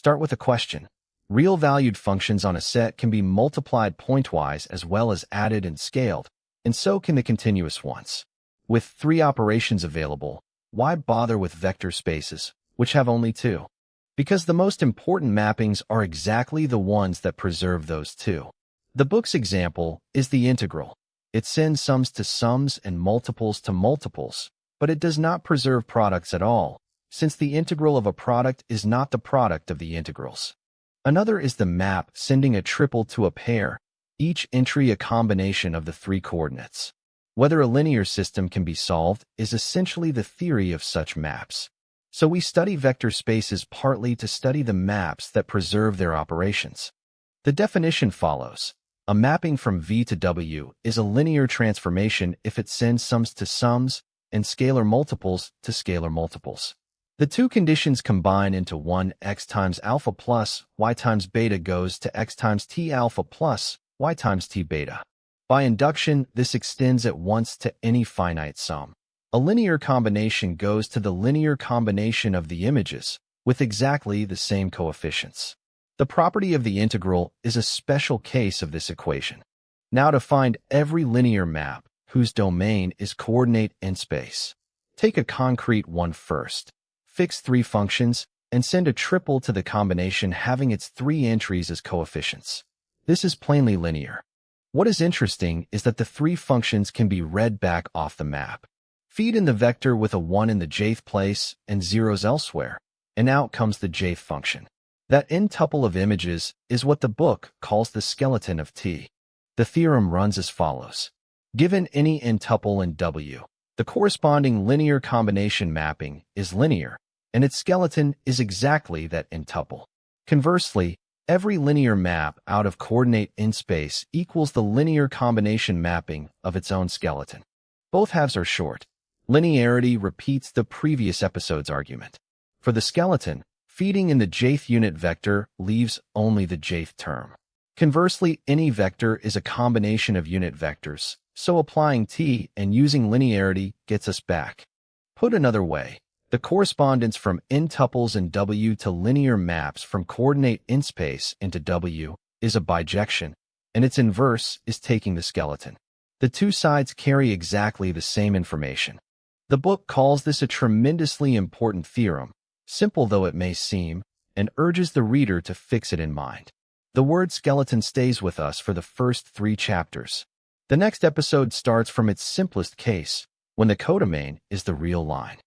Start with a question. Real-valued functions on a set can be multiplied pointwise as well as added and scaled, and so can the continuous ones. With 3 operations available, why bother with vector spaces, which have only 2? Because the most important mappings are exactly the ones that preserve those 2. The book's example is the integral. It sends sums to sums and multiples to multiples, but it does not preserve products at all, since the integral of a product is not the product of the integrals. Another is the map sending a triple to a pair, each entry a combination of the 3 coordinates. Whether a linear system can be solved is essentially the theory of such maps. So we study vector spaces partly to study the maps that preserve their operations. The definition follows. A mapping from V to W is a linear transformation if it sends sums to sums and scalar multiples to scalar multiples. The 2 conditions combine into one x times alpha plus y times beta goes to x times t alpha plus y times t beta. By induction, this extends at once to any finite sum. A linear combination goes to the linear combination of the images with exactly the same coefficients. The property of the integral is a special case of this equation. Now to find every linear map whose domain is coordinate in space. Take a concrete one first. Fix 3 functions and send a triple to the combination having its 3 entries as coefficients. This is plainly linear. What is interesting is that the 3 functions can be read back off the map. Feed in the vector with a 1 in the jth place and zeros elsewhere, and out comes the jth function. That n-tuple of images is what the book calls the skeleton of T. The theorem runs as follows. Given any n-tuple in W, the corresponding linear combination mapping is linear, and its skeleton is exactly that n-tuple. Conversely, every linear map out of coordinate in space equals the linear combination mapping of its own skeleton. Both halves are short. Linearity repeats the previous episode's argument. For the skeleton, feeding in the jth unit vector leaves only the jth term. Conversely, any vector is a combination of unit vectors, so applying t and using linearity gets us back. Put another way, the correspondence from n-tuples in W to linear maps from coordinate in space into W is a bijection, and its inverse is taking the skeleton. The 2 sides carry exactly the same information. The book calls this a tremendously important theorem, simple though it may seem, and urges the reader to fix it in mind. The word skeleton stays with us for the first 3 chapters. The next episode starts from its simplest case, when the codomain is the real line.